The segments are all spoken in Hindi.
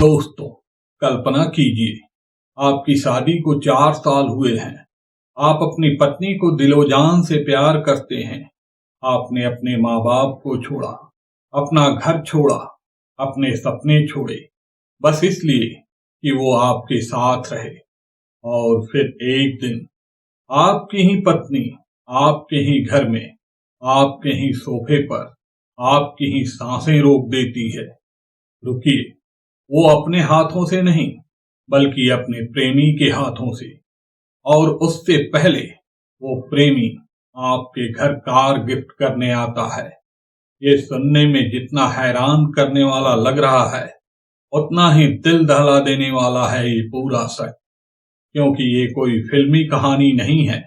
दोस्तों, कल्पना कीजिए, आपकी शादी को 4 साल हुए हैं। आप अपनी पत्नी को दिलो-जान से प्यार करते हैं। आपने अपने माँ बाप को छोड़ा, अपना घर छोड़ा, अपने सपने छोड़े, बस इसलिए कि वो आपके साथ रहे। और फिर एक दिन आपकी ही पत्नी आपके ही घर में, आपके ही सोफे पर, आपकी ही सांसें रोक देती है। रुकिए, वो अपने हाथों से नहीं, बल्कि अपने प्रेमी के हाथों से। और उससे पहले वो प्रेमी आपके घर कार गिफ्ट करने आता है। ये सुनने में जितना हैरान करने वाला लग रहा है, उतना ही दिल दहला देने वाला है ये पूरा सच। क्योंकि ये कोई फिल्मी कहानी नहीं है,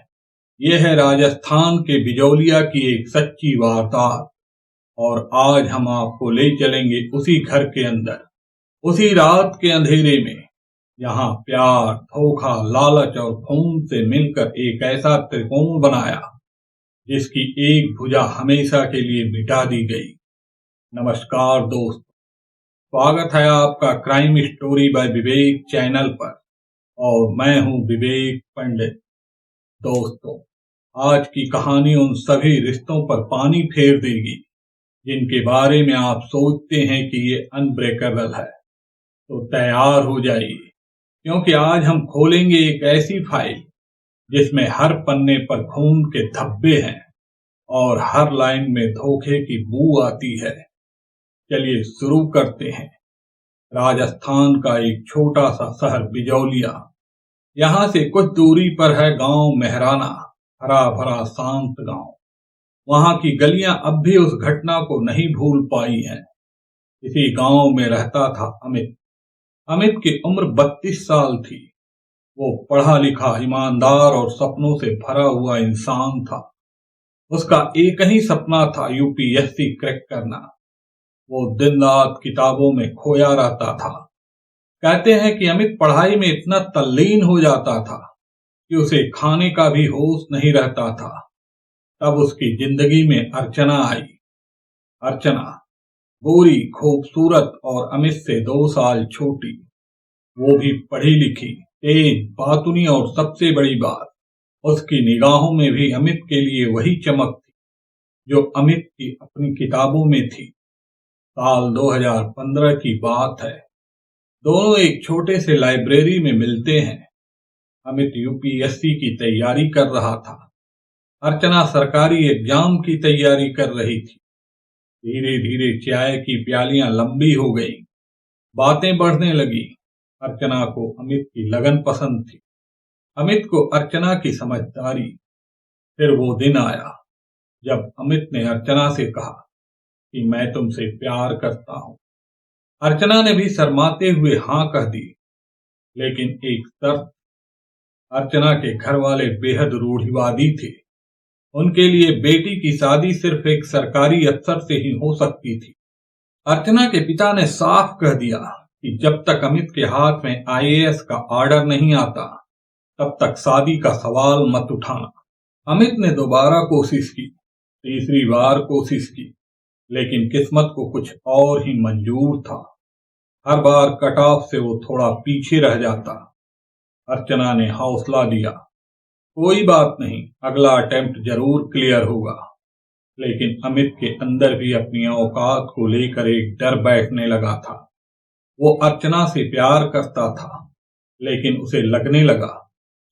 ये है राजस्थान के बिजौलिया की एक सच्ची वारदात। और आज हम आपको ले चलेंगे उसी घर के अंदर, उसी रात के अंधेरे में, यहाँ प्यार, धोखा, लालच और खून से मिलकर एक ऐसा त्रिकोण बनाया जिसकी एक भुजा हमेशा के लिए मिटा दी गई। नमस्कार दोस्त, स्वागत है आपका crime story by Vivek channel पर, और मैं हूं विवेक पंडित। दोस्तों, आज की कहानी उन सभी रिश्तों पर पानी फेर देगी जिनके बारे में आप सोचते हैं कि ये अनब्रेकेबल है। तो तैयार हो जाइए, क्योंकि आज हम खोलेंगे एक ऐसी फाइल जिसमें हर पन्ने पर खून के धब्बे हैं और हर लाइन में धोखे की बू आती है। चलिए शुरू करते हैं। राजस्थान का एक छोटा सा शहर बिजौलिया, यहाँ से कुछ दूरी पर है गांव मेहराना, हरा भरा शांत गांव। वहां की गलियां अब भी उस घटना को नहीं भूल पाई हैं। इसी गांव में रहता था अमित। अमित की उम्र 32 साल थी। वो पढ़ा लिखा, ईमानदार और सपनों से भरा हुआ इंसान था। उसका एक ही सपना था, यूपीएससी क्रैक करना। वो दिन रात किताबों में खोया रहता था। कहते हैं कि अमित पढ़ाई में इतना तल्लीन हो जाता था कि उसे खाने का भी होश नहीं रहता था। तब उसकी जिंदगी में अर्चना आई। अर्चना गोरी, खूबसूरत और अमित से 2 साल छोटी। वो भी पढ़ी लिखी, तेज, बातुनी और सबसे बड़ी बात, उसकी निगाहों में भी अमित के लिए वही चमक थी जो अमित की अपनी किताबों में थी। साल 2015 की बात है। दोनों एक छोटे से लाइब्रेरी में मिलते हैं। अमित यूपीएससी की तैयारी कर रहा था। अर्चना सरकारी एग्जाम की तैयारी कर रही थी। धीरे धीरे चाय की प्यालियां लंबी हो गईं, बातें बढ़ने लगी। अर्चना को अमित की लगन पसंद थी, अमित को अर्चना की समझदारी। फिर वो दिन आया जब अमित ने अर्चना से कहा कि मैं तुमसे प्यार करता हूं। अर्चना ने भी शर्माते हुए हां कह दी, लेकिन एक शर्त। अर्चना के घर वाले बेहद रूढ़िवादी थे। उनके लिए बेटी की शादी सिर्फ एक सरकारी अफसर से ही हो सकती थी। अर्चना के पिता ने साफ कह दिया कि जब तक अमित के हाथ में आईएएस का ऑर्डर नहीं आता, तब तक शादी का सवाल मत उठाना। अमित ने दोबारा कोशिश की, तीसरी बार कोशिश की, लेकिन किस्मत को कुछ और ही मंजूर था। हर बार कट ऑफ से वो थोड़ा पीछे रह जाता। अर्चना ने हौसला दिया, कोई बात नहीं, अगला अटेम्प्ट जरूर क्लियर होगा। लेकिन अमित के अंदर भी अपनी औकात को लेकर एक डर बैठने लगा था। वो अर्चना से प्यार करता था, लेकिन उसे लगने लगा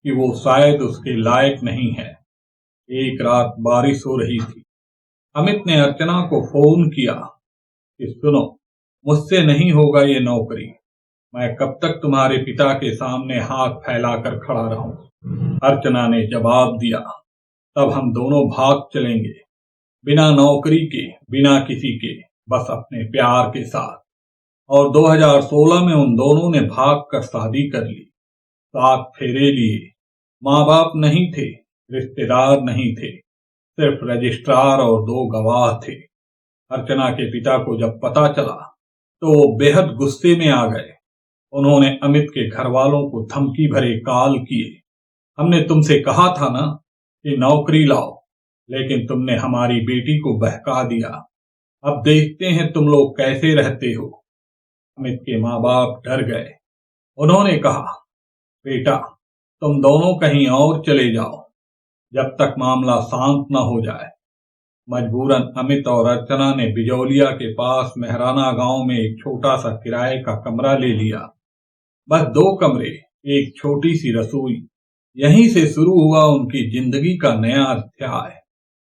कि वो शायद उसके लायक नहीं है। एक रात बारिश हो रही थी। अमित ने अर्चना को फोन किया कि सुनो, मुझसे नहीं होगा ये नौकरी। मैं कब तक तुम्हारे पिता के सामने हाथ फैलाकर खड़ा रहूं? अर्चना ने जवाब दिया, तब हम दोनों भाग चलेंगे, बिना नौकरी के, बिना किसी के, बस अपने प्यार के साथ। और 2016 में उन दोनों ने भाग कर शादी कर ली। 7 फेरे लिए। माँ बाप नहीं थे, रिश्तेदार नहीं थे, सिर्फ रजिस्ट्रार और 2 गवाह थे। अर्चना के पिता को जब पता चला तो वो बेहद गुस्से में आ गए। उन्होंने अमित के घर वालों को धमकी भरे कॉल किए। हमने तुमसे कहा था ना कि नौकरी लाओ, लेकिन तुमने हमारी बेटी को बहका दिया। अब देखते हैं तुम लोग कैसे रहते हो। अमित के माँ बाप डर गए। उन्होंने कहा, बेटा, तुम दोनों कहीं और चले जाओ जब तक मामला शांत न हो जाए। मजबूरन अमित और अर्चना ने बिजौलिया के पास मेहराना गांव में एक छोटा सा किराए का कमरा ले लिया। बस 2 कमरे, एक छोटी सी रसोई। यहीं से शुरू हुआ उनकी जिंदगी का नया अध्याय,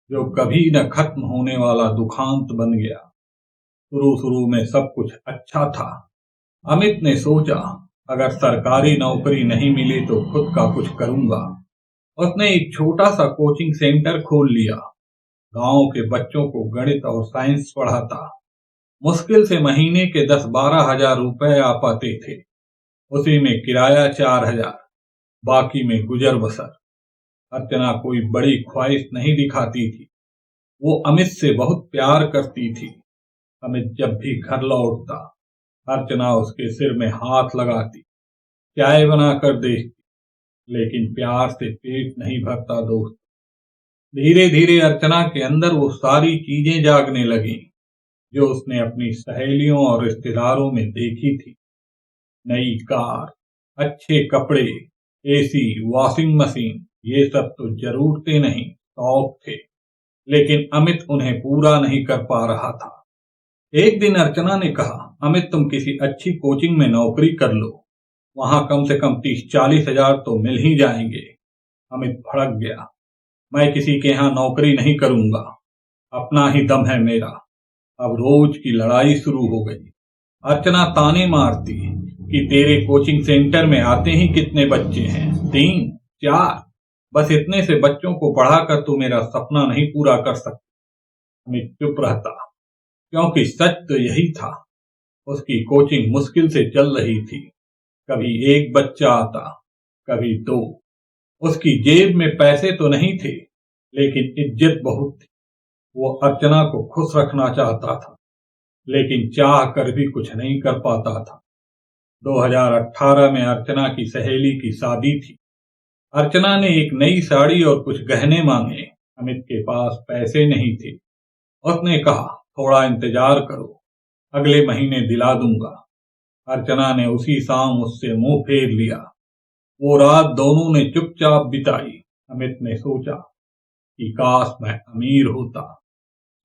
जो कभी न खत्म होने वाला दुखांत बन गया। शुरू शुरू में सब कुछ अच्छा था। अमित ने सोचा, अगर सरकारी नौकरी नहीं मिली तो खुद का कुछ करूंगा। उसने एक छोटा सा कोचिंग सेंटर खोल लिया। गांव के बच्चों को गणित और साइंस पढ़ाता। मुश्किल से महीने के 10-12 हजार रुपए आ पाते थे। उसी में किराया 4 हजार, बाकी में गुजर बसर। अर्चना कोई बड़ी ख्वाहिश नहीं दिखाती थी। वो अमित से बहुत प्यार करती थी। अमित जब भी घर लौटता, अर्चना उसके सिर में हाथ लगाती, चाय बनाकर देखती, लेकिन प्यार से पेट नहीं भरता दोस्त। धीरे धीरे अर्चना के अंदर वो सारी चीजें जागने लगी जो उसने अपनी सहेलियों और रिश्तेदारों में देखी थी। नई कार, अच्छे कपड़े, एसी, वॉशिंग मशीन, ये सब तो जरूरतें नहीं, शौक थे। लेकिन अमित उन्हें पूरा नहीं कर पा रहा था। एक दिन अर्चना ने कहा, अमित, तुम किसी अच्छी कोचिंग में नौकरी कर लो, वहां कम से कम 30-40 हजार तो मिल ही जाएंगे। अमित भड़क गया, मैं किसी के यहाँ नौकरी नहीं करूंगा, अपना ही दम है मेरा। अब रोज की लड़ाई शुरू हो गई। अर्चना ताने मारती कि तेरे कोचिंग सेंटर में आते ही कितने बच्चे हैं, 3-4, बस इतने से बच्चों को पढ़ाकर तू मेरा सपना नहीं पूरा कर सकती। अमित चुप रहता, क्योंकि सच तो यही था। उसकी कोचिंग मुश्किल से चल रही थी। कभी 1 बच्चा आता, कभी 2। उसकी जेब में पैसे तो नहीं थे, लेकिन इज्जत बहुत थी। वो अर्चना को खुश रखना चाहता था, लेकिन चाह कर भी कुछ नहीं कर पाता था। 2018 में अर्चना की सहेली की शादी थी। अर्चना ने एक नई साड़ी और कुछ गहने मांगे। अमित के पास पैसे नहीं थे। उसने कहा, थोड़ा इंतजार करो, अगले महीने दिला दूंगा। अर्चना ने उसी शाम उससे मुंह फेर लिया। वो रात दोनों ने चुपचाप बिताई। अमित ने सोचा कि काश मैं अमीर होता,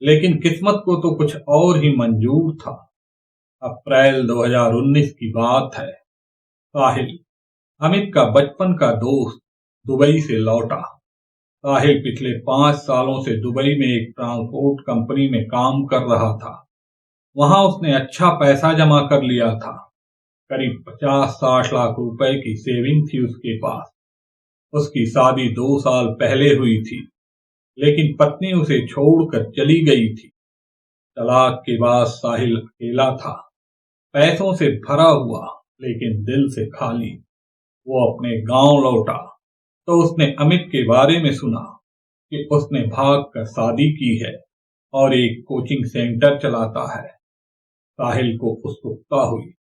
लेकिन किस्मत को तो कुछ और ही मंजूर था। अप्रैल 2019 की बात है। साहिल, अमित का बचपन का दोस्त, दुबई से लौटा। साहिल पिछले 5 सालों से दुबई में एक ट्रांसपोर्ट कंपनी में काम कर रहा था। वहां उसने अच्छा पैसा जमा कर लिया था। करीब 50-60 लाख रुपए की सेविंग थी उसके पास। उसकी शादी 2 साल पहले हुई थी, लेकिन पत्नी उसे छोड़कर चली गई थी। तलाक के बाद साहिल अकेला था, पैसों से भरा हुआ, लेकिन दिल से खाली। वो अपने गांव लौटा तो उसने अमित के बारे में सुना कि उसने भागकर शादी की है और एक कोचिंग सेंटर चलाता है। साहिल को उत्सुकता हुई।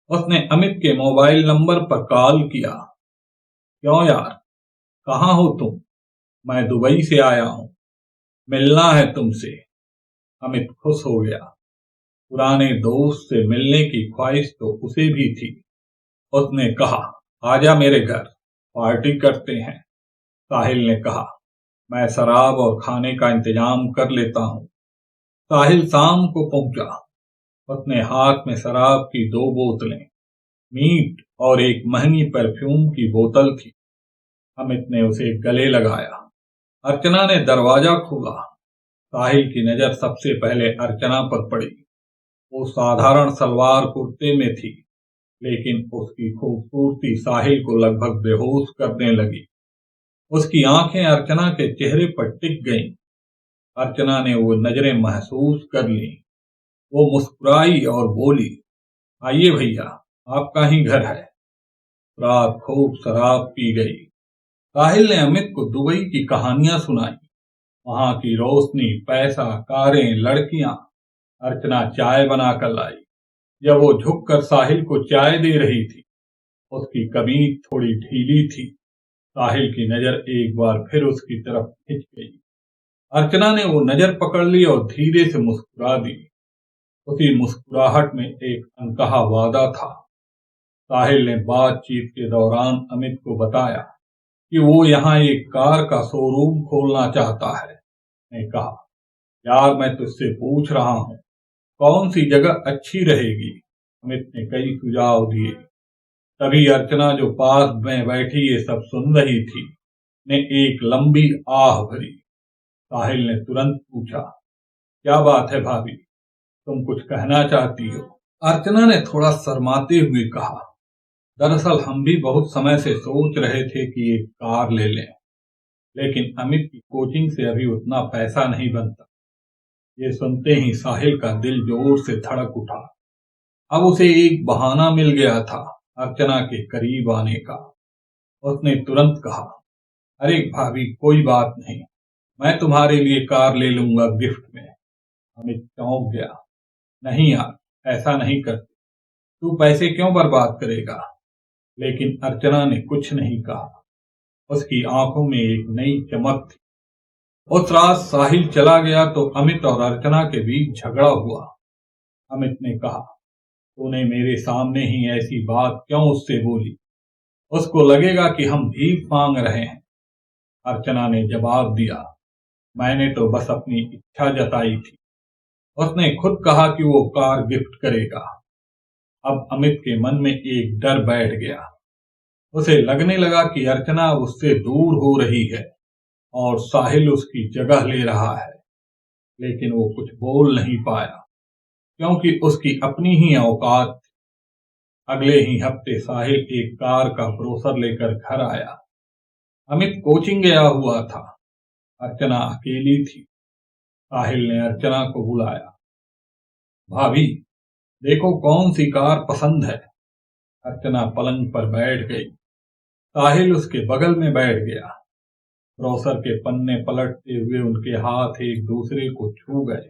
उसने अमित के मोबाइल नंबर पर कॉल किया। क्यों यार, कहाँ हो तुम? मैं दुबई से आया हूं, मिलना है तुमसे। अमित खुश हो गया। पुराने दोस्त से मिलने की ख्वाहिश तो उसे भी थी। उसने कहा, आजा मेरे घर, पार्टी करते हैं। साहिल ने कहा, मैं शराब और खाने का इंतजाम कर लेता हूं। साहिल शाम को पहुंचा। उसने हाथ में शराब की 2 बोतलें, मीट और एक महंगी परफ्यूम की बोतल थी। अमित ने उसे गले लगाया। अर्चना ने दरवाजा खोला। साहिल की नजर सबसे पहले अर्चना पर पड़ी। वो साधारण सलवार कुर्ते में थी, लेकिन उसकी खूबसूरती साहिल को लगभग बेहोश करने लगी। उसकी आंखें अर्चना के चेहरे पर टिक गईं। अर्चना ने वो नजरें महसूस कर ली। वो मुस्कुराई और बोली, आइए भैया, आपका ही घर है। रात खूब शराब पी गई। साहिल ने अमित को दुबई की कहानियां सुनाई, वहां की रोशनी, पैसा, कारें, लड़कियां। अर्चना चाय बनाकर लाई। जब वो झुककर साहिल को चाय दे रही थी, उसकी कमीज थोड़ी ढीली थी। साहिल की नजर एक बार फिर उसकी तरफ खिंच गई। अर्चना ने वो नजर पकड़ ली और धीरे से मुस्कुरा दी। उसी मुस्कुराहट में एक अनकहा वादा था। साहिल ने बातचीत के दौरान अमित को बताया कि वो यहाँ एक कार का शोरूम खोलना चाहता है। ने कहा, यार मैं तुझसे पूछ रहा हूँ, कौन सी जगह अच्छी रहेगी? अमित ने कई सुझाव दिए। तभी अर्चना, जो पास में बैठी ये सब सुन रही थी, ने एक लंबी आह भरी। साहिल ने तुरंत पूछा, क्या बात है भाभी, तुम कुछ कहना चाहती हो? अर्चना ने थोड़ा शर्माते हुए कहा, दरअसल हम भी बहुत समय से सोच रहे थे कि एक कार ले लें, लेकिन अमित की कोचिंग से अभी उतना पैसा नहीं बनता। ये सुनते ही साहिल का दिल जोर से धड़क उठा। अब उसे एक बहाना मिल गया था अर्चना के करीब आने का। उसने तुरंत कहा, अरे भाभी कोई बात नहीं, मैं तुम्हारे लिए कार ले लूंगा गिफ्ट में। अमित चौंक गया, नहीं यार, ऐसा नहीं करते, तू पैसे क्यों बर्बाद करेगा? लेकिन अर्चना ने कुछ नहीं कहा। उसकी आंखों में एक नई चमक थी। उस रात साहिल चला गया तो अमित और अर्चना के बीच झगड़ा हुआ। अमित ने कहा, तूने मेरे सामने ही ऐसी बात क्यों उससे बोली? उसको लगेगा कि हम भीख मांग रहे हैं। अर्चना ने जवाब दिया, मैंने तो बस अपनी इच्छा जताई थी। उसने खुद कहा कि वो कार गिफ्ट करेगा। अब अमित के मन में एक डर बैठ गया। उसे लगने लगा कि अर्चना उससे दूर हो रही है और साहिल उसकी जगह ले रहा है। लेकिन वो कुछ बोल नहीं पाया, क्योंकि उसकी अपनी ही औकात थी। अगले ही हफ्ते साहिल एक कार का ब्रोशर लेकर घर आया। अमित कोचिंग गया हुआ था। अर्चना अकेली थी। साहिल ने अर्चना को बुलाया, भाभी देखो कौन सी कार पसंद है। अर्चना पलंग पर बैठ गई। साहिल उसके बगल में बैठ गया। ब्रोशर के पन्ने पलटते हुए उनके हाथ एक दूसरे को छू गए।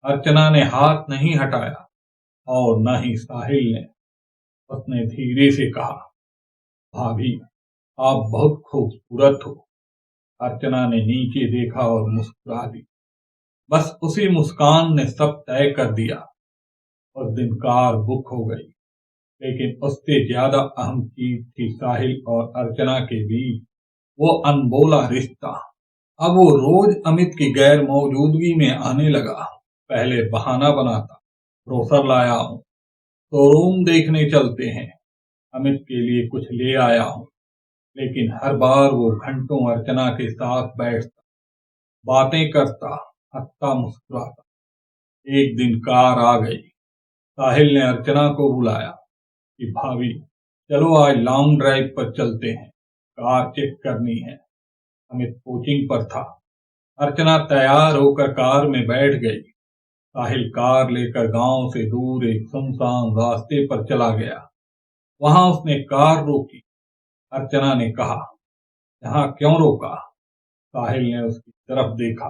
अर्चना ने हाथ नहीं हटाया और न ही साहिल ने। उसने धीरे से कहा, भाभी आप बहुत खूबसूरत हो। अर्चना ने नीचे देखा और मुस्कुरा दी। बस उसी मुस्कान ने सब तय कर दिया। उस दिन कार बुक हो गई, लेकिन उससे ज्यादा अहम चीज थी साहिल और अर्चना के बीच वो अनबोला रिश्ता। अब वो रोज अमित की गैर मौजूदगी में आने लगा। पहले बहाना बनाता, ब्रोशर लाया हूं, शोरूम देखने चलते हैं, अमित के लिए कुछ ले आया हूं। लेकिन हर बार वो घंटों अर्चना के साथ बैठता, बातें करता, हंसता मुस्कुराता। एक दिन कार आ गई। साहिल ने अर्चना को बुलाया कि भाभी चलो आज लॉन्ग ड्राइव पर चलते हैं, कार चेक करनी है। अमित कोचिंग पर था। अर्चना तैयार होकर कार में बैठ गई। साहिल कार लेकर गांव से दूर एक सुनसान रास्ते पर चला गया। वहां उसने कार रोकी। अर्चना ने कहा, यहाँ क्यों रोका? साहिल ने उसकी तरफ देखा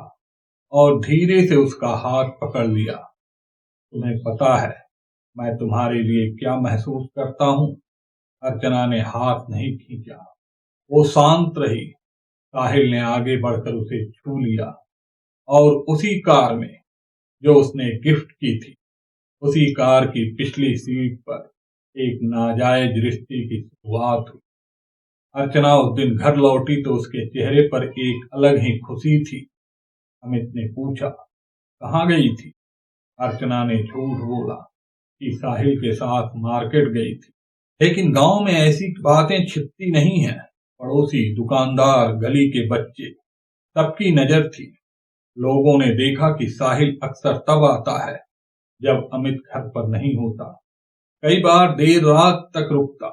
और धीरे से उसका हाथ पकड़ लिया। तुम्हें पता है मैं तुम्हारे लिए क्या महसूस करता हूं? अर्चना ने हाथ नहीं खींचा। वो शांत रही। साहिल ने आगे बढ़कर उसे छू लिया और उसी कार में जो उसने गिफ्ट की थी, उसी कार की पिछली सीट पर एक नाजायज रिश्ते की शुरुआत हुई। अर्चना उस दिन घर लौटी तो उसके चेहरे पर एक अलग ही खुशी थी। अमित ने पूछा, कहाँ गई थी? अर्चना ने झूठ बोला कि साहिल के साथ मार्केट गई थी। लेकिन गांव में ऐसी बातें छिपती नहीं हैं। पड़ोसी, दुकानदार, गली के बच्चे, सबकी नजर थी। लोगों ने देखा कि साहिल अक्सर तब आता है जब अमित घर पर नहीं होता। कई बार देर रात तक रुकता।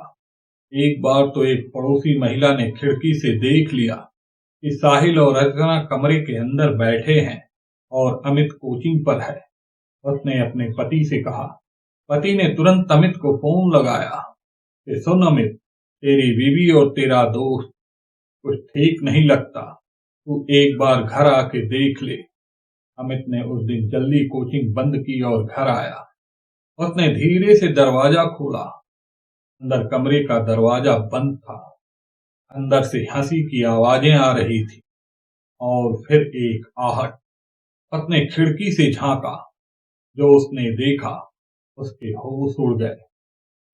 एक बार तो एक पड़ोसी महिला ने खिड़की से देख लिया कि साहिल और अर्चना कमरे के अंदर बैठे हैं और अमित कोचिंग पर है। उसने अपने पति से कहा। पति ने तुरंत अमित को फोन लगाया कि सुन अमित, तेरी बीवी और तेरा दोस्त कुछ ठीक नहीं लगता, तू एक बार घर आके देख ले। अमित ने उस दिन जल्दी कोचिंग बंद की और घर आया। उसने धीरे से दरवाजा खोला। अंदर कमरे का दरवाजा बंद था। अंदर से हंसी की आवाजें आ रही थी और फिर एक आहट। उसने खिड़की से झांका जो उसने देखा उसके होश उड़ गए।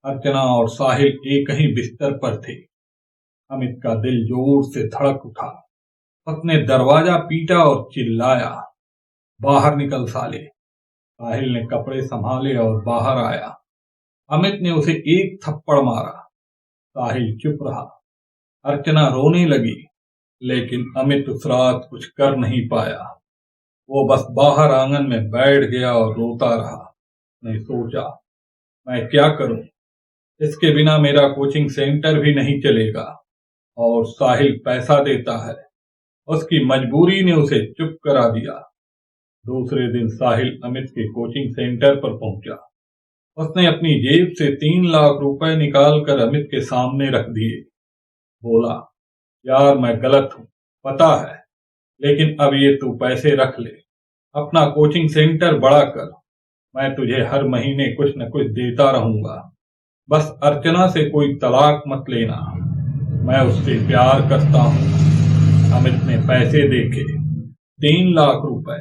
अर्चना और साहिल एक ही बिस्तर पर थे। अमित का दिल जोर से धड़क उठा। उसने दरवाजा पीटा और चिल्लाया, बाहर निकल साले। साहिल ने कपड़े संभाले और बाहर आया। अमित ने उसे एक थप्पड़ मारा। साहिल चुप रहा। अर्चना रोने लगी, लेकिन अमित उस रात कुछ कर नहीं पाया। वो बस बाहर आंगन में बैठ गया और रोता रहा। उसने सोचा, मैं क्या करूं? इसके बिना मेरा कोचिंग सेंटर भी नहीं चलेगा और साहिल पैसा देता है। उसकी मजबूरी ने उसे चुप करा दिया। दूसरे दिन साहिल अमित के कोचिंग सेंटर पर पहुंचा। उसने अपनी जेब से 3 लाख रुपए निकालकर अमित के सामने रख दिए। बोला, यार मैं गलत हूं, पता है, लेकिन अब ये तू पैसे रख ले, अपना कोचिंग सेंटर बड़ा कर। मैं तुझे हर महीने कुछ न कुछ देता रहूंगा। बस अर्चना से कोई तलाक मत लेना, मैं उससे प्यार करता हूं। अमित ने पैसे देखे, 3 लाख रुपए।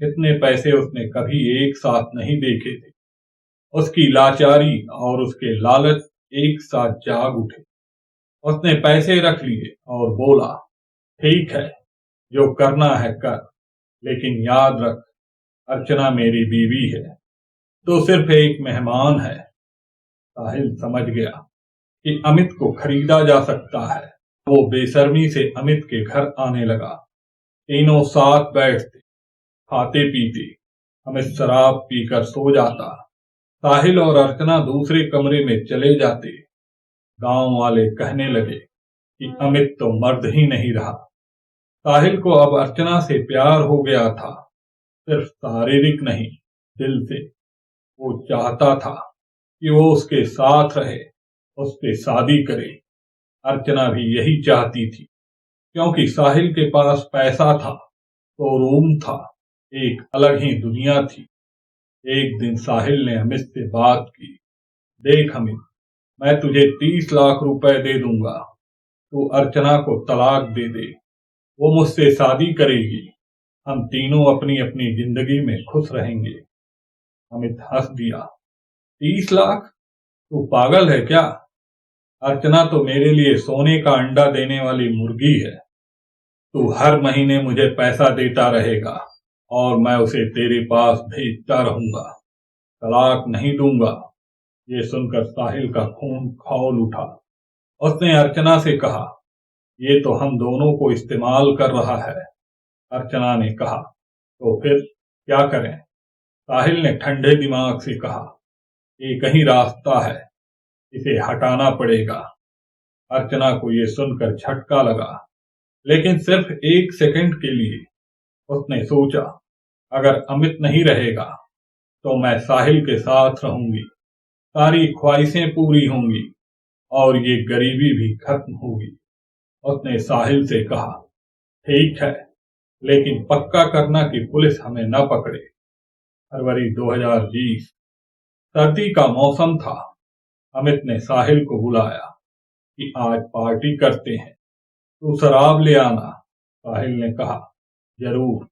इतने पैसे उसने कभी एक साथ नहीं देखे थे। उसकी लाचारी और उसके लालच एक साथ जाग उठे। उसने पैसे रख लिए और बोला, ठीक है, जो करना है कर, लेकिन याद रख, अर्चना मेरी बीवी है, तो सिर्फ एक मेहमान है। साहिल समझ गया कि अमित को खरीदा जा सकता है। वो बेशर्मी से अमित के घर आने लगा। तीनों साथ बैठते, खाते पीते। अमित शराब पीकर सो जाता। साहिल और अर्चना दूसरे कमरे में चले जाते। गांव वाले कहने लगे कि अमित तो मर्द ही नहीं रहा। साहिल को अब अर्चना से प्यार हो गया था, सिर्फ शारीरिक नहीं, दिल से। वो चाहता था कि वो उसके साथ रहे, उससे शादी करे। अर्चना भी यही चाहती थी, क्योंकि साहिल के पास पैसा था, तो रूम था, एक अलग ही दुनिया थी। एक दिन साहिल ने अमित से बात की, देख अमित, मैं तुझे 30 लाख रुपए दे दूंगा, तू अर्चना को तलाक दे दे, वो मुझसे शादी करेगी, हम तीनों अपनी अपनी जिंदगी में खुश रहेंगे। अमित हंस दिया, 30 लाख? तू पागल है क्या? अर्चना तो मेरे लिए सोने का अंडा देने वाली मुर्गी है। तू हर महीने मुझे पैसा देता रहेगा और मैं उसे तेरे पास भेजता रहूंगा, तलाक नहीं दूंगा। ये सुनकर साहिल का खून खौल उठा। उसने अर्चना से कहा, ये तो हम दोनों को इस्तेमाल कर रहा है। अर्चना ने कहा, तो फिर क्या करें? साहिल ने ठंडे दिमाग से कहा, एक ही रास्ता है, इसे हटाना पड़ेगा। अर्चना को यह सुनकर झटका लगा, लेकिन सिर्फ 1 सेकंड के लिए। उसने सोचा, अगर अमित नहीं रहेगा तो मैं साहिल के साथ रहूंगी, सारी ख्वाहिशें पूरी होंगी और ये गरीबी भी खत्म होगी। उसने साहिल से कहा, ठीक है, लेकिन पक्का करना कि पुलिस हमें न पकड़े। फरवरी 2020, सर्दी का मौसम था। अमित ने साहिल को बुलाया कि आज पार्टी करते हैं, तू शराब ले आना। साहिल ने कहा, जरूर,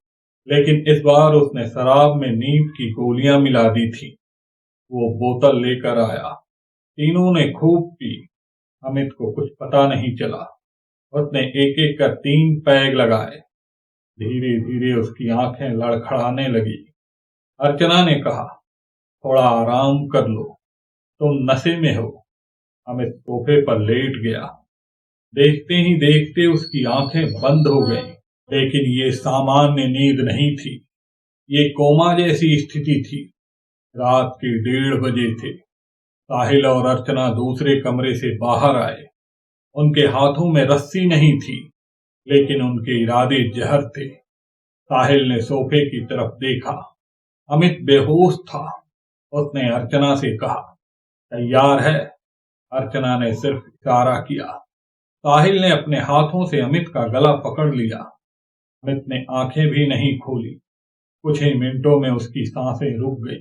लेकिन इस बार उसने शराब में नींद की गोलियां मिला दी थी। वो बोतल लेकर आया। तीनों ने खूब पी। अमित को कुछ पता नहीं चला। उसने एक एक कर 3 पैग लगाए। धीरे धीरे उसकी आंखें लड़खड़ाने लगी। अर्चना ने कहा, थोड़ा आराम कर लो, तुम नशे में हो। अमित सोफे पर लेट गया। देखते ही देखते उसकी आंखें बंद हो गईं। लेकिन ये सामान्य नींद नहीं थी, ये कोमा जैसी स्थिति थी। रात के 1:30 बजे थे। साहिल और अर्चना दूसरे कमरे से बाहर आए। उनके हाथों में रस्सी नहीं थी, लेकिन उनके इरादे जहर थे। साहिल ने सोफे की तरफ देखा। अमित बेहोश था। उसने अर्चना से कहा, तैयार है? अर्चना ने सिर्फ इशारा किया। साहिल ने अपने हाथों से अमित का गला पकड़ लिया। अमित ने आंखें भी नहीं खोली। कुछ ही मिनटों में उसकी सांसें रुक गई।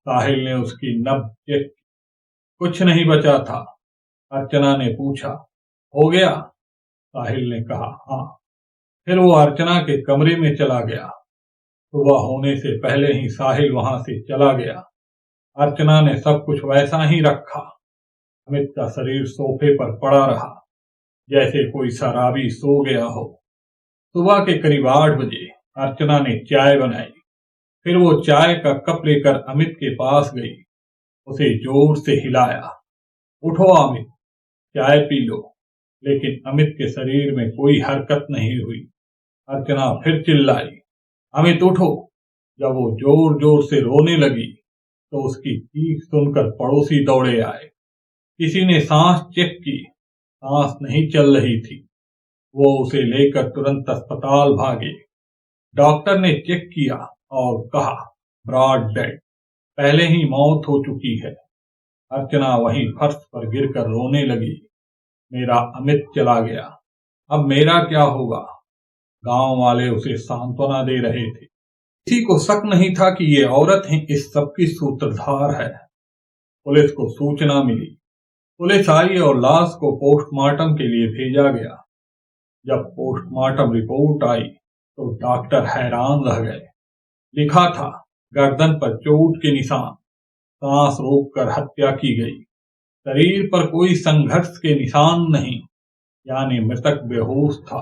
साहिल ने उसकी नब्ज चेक की। कुछ नहीं बचा था। अर्चना ने पूछा, हो गया? साहिल ने कहा, हाँ। फिर वो अर्चना के कमरे में चला गया। सुबह होने से पहले ही साहिल वहां से चला गया। अर्चना ने सब कुछ वैसा ही रखा। अमित का शरीर सोफे पर पड़ा रहा, जैसे कोई शराबी सो गया हो। सुबह के करीब 8 बजे अर्चना ने चाय बनाई। फिर वो चाय का कप लेकर अमित के पास गई। उसे जोर से हिलाया। उठो अमित, चाय पी लो। लेकिन अमित के शरीर में कोई हरकत नहीं हुई। अर्चना फिर चिल्लाई, अमित उठो। जब वो जोर जोर से रोने लगी तो उसकी चीख सुनकर पड़ोसी दौड़े आए। किसी ने सांस चेक की, सांस नहीं चल रही थी। वो उसे लेकर तुरंत अस्पताल भागे। डॉक्टर ने चेक किया और कहा, ब्रॉड डेड, पहले ही मौत हो चुकी है। अर्चना वहीं फर्श पर गिरकर रोने लगी। मेरा अमित चला गया, अब मेरा क्या होगा। गांव वाले उसे सांत्वना दे रहे थे। किसी को शक नहीं था कि ये औरत ही इस सब की सूत्रधार है। पुलिस को सूचना मिली। पुलिस आई और लाश को पोस्टमार्टम के लिए भेजा गया। जब पोस्टमार्टम रिपोर्ट आई तो डॉक्टर हैरान रह गए। लिखा था, गर्दन पर चोट के निशान, सांस रोककर हत्या की गई, शरीर पर कोई संघर्ष के निशान नहीं, यानी मृतक बेहोश था।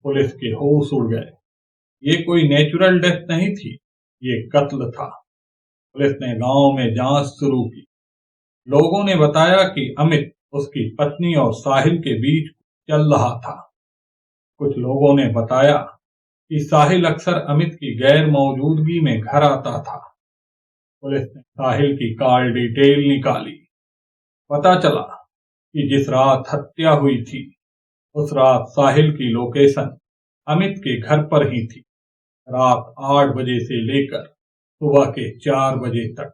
पुलिस के होश उड़ गए। ये कोई नेचुरल डेथ नहीं थी, ये कत्ल था। पुलिस ने गांव में जांच शुरू की। लोगों ने बताया कि अमित उसकी पत्नी और साहिल के बीच चल रहा था। कुछ लोगों ने बताया कि साहिल अक्सर अमित की गैर मौजूदगी में घर आता था। पुलिस ने साहिल की कॉल डिटेल निकाली। पता चला कि जिस रात हत्या हुई थी उस रात साहिल की लोकेशन अमित के घर पर ही थी, रात 8 बजे से लेकर सुबह के 4 बजे तक।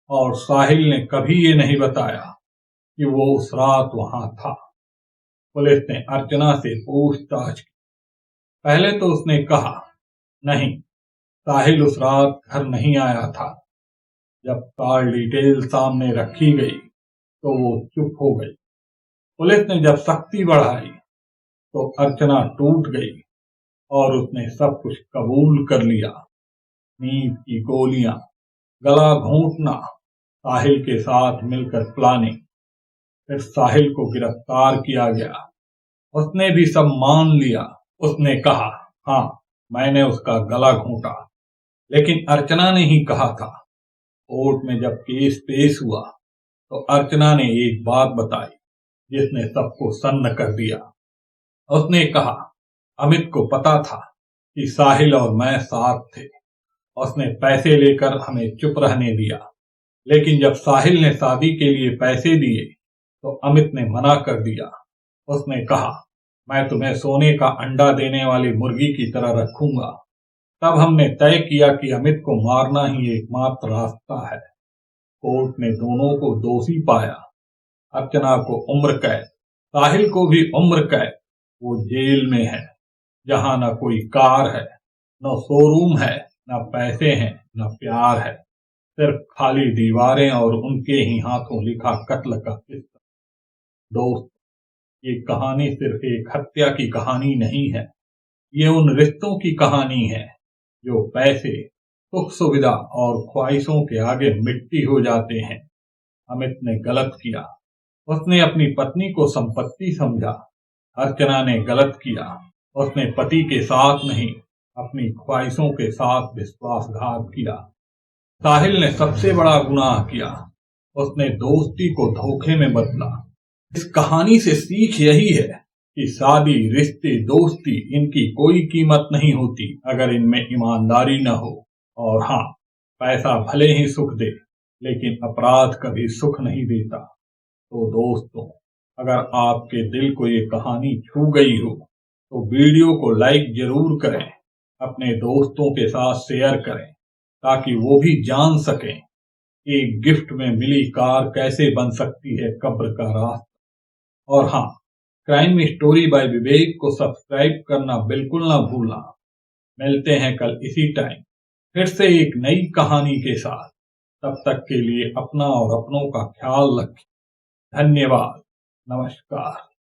और साहिल ने कभी ये नहीं बताया कि वो उस रात वहां था। पुलिस ने अर्चना से पूछताछ की। पहले तो उसने कहा, नहीं, साहिल उस रात घर नहीं आया था। जब कॉल डिटेल सामने रखी गई तो वो चुप हो गई। पुलिस ने जब सख्ती बढ़ाई तो अर्चना टूट गई और उसने सब कुछ कबूल कर लिया। नींद की गोलियां, गला घोंटना, साहिल के साथ मिलकर प्लानिंग। फिर साहिल को गिरफ्तार किया गया। उसने भी सब मान लिया। उसने कहा, हाँ, मैंने उसका गला घोंटा। लेकिन अर्चना ने ही कहा था। कोर्ट में जब केस पेश हुआ तो अर्चना ने एक बात बताई जिसने सबको सन्न कर दिया। उसने कहा, अमित को पता था कि साहिल और मैं साथ थे। उसने पैसे लेकर हमें चुप रहने दिया। लेकिन जब साहिल ने शादी के लिए पैसे दिए तो अमित ने मना कर दिया। उसने कहा, मैं तुम्हें सोने का अंडा देने वाली मुर्गी की तरह रखूंगा। तब हमने तय किया कि अमित को मारना ही एकमात्र रास्ता है। कोर्ट ने दोनों को दोषी पाया। अर्चना को उम्र कैद, साहिल को भी उम्र कैद। वो जेल में है, जहां न कोई कार है, न शोरूम है, न पैसे हैं, न प्यार है, सिर्फ खाली दीवारें और उनके ही हाथों लिखा कत्ल का किस्सा। दोस्त, ये कहानी सिर्फ एक हत्या की कहानी नहीं है। ये उन रिश्तों की कहानी है जो पैसे, सुख सुविधा और ख्वाहिशों के आगे मिट्टी हो जाते हैं। अमित ने गलत किया। उसने अपनी पत्नी को संपत्ति समझा। अर्चना ने गलत किया। उसने पति के साथ नहीं, अपनी ख्वाहिशों के साथ विश्वासघात किया। साहिल ने सबसे बड़ा गुनाह किया। उसने दोस्ती को धोखे में बदला। इस कहानी से सीख यही है कि शादी, रिश्ते, दोस्ती, इनकी कोई कीमत नहीं होती अगर इनमें ईमानदारी न हो। और हाँ, पैसा भले ही सुख दे, लेकिन अपराध कभी सुख नहीं देता। तो दोस्तों, अगर आपके दिल को ये कहानी छू गई हो तो वीडियो को लाइक जरूर करें, अपने दोस्तों के साथ शेयर करें ताकि वो भी जान सकें एक गिफ्ट में मिली कार कैसे बन सकती है कब्र का रास्ता। और हाँ, क्राइम स्टोरी बाय विवेक को सब्सक्राइब करना बिल्कुल ना भूलना। मिलते हैं कल इसी टाइम फिर से एक नई कहानी के साथ। तब तक के लिए अपना और अपनों का ख्याल रखें। धन्यवाद। नमस्कार।